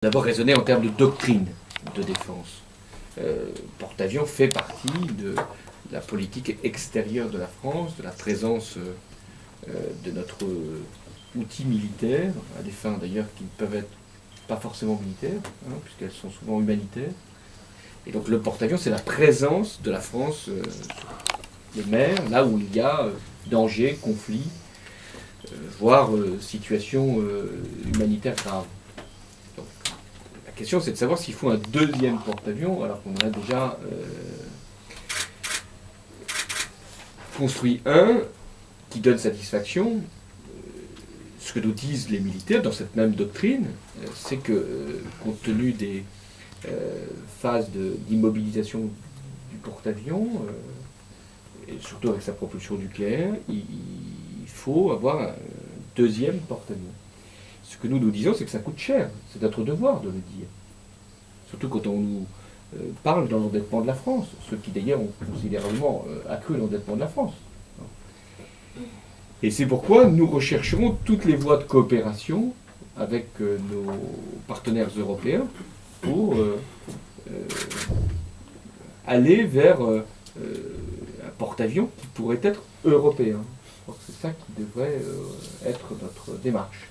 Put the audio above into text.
D'abord raisonner en termes de doctrine de défense. Porte-avions fait partie de la politique extérieure de la France, de la présence de notre outil militaire, à des fins d'ailleurs qui ne peuvent être pas forcément militaires, puisqu'elles sont souvent humanitaires. Et donc le porte-avions, c'est la présence de la France sur les mers, là où il y a danger, conflit, voire situation humanitaire grave. La question, c'est de savoir s'il faut un deuxième porte-avions, alors qu'on en a déjà construit un qui donne satisfaction. Ce que nous disent les militaires dans cette même doctrine, c'est que, compte tenu des phases d'immobilisation du porte-avions, et surtout avec sa propulsion nucléaire, il faut avoir un deuxième porte-avions. Ce que nous disons, c'est que ça coûte cher. C'est notre devoir de le dire. Surtout quand on nous parle de l'endettement de la France, ce qui d'ailleurs ont considérablement accru l'endettement de la France. Et c'est pourquoi nous rechercherons toutes les voies de coopération avec nos partenaires européens pour aller vers un porte-avions qui pourrait être européen. Je crois que c'est ça qui devrait être notre démarche.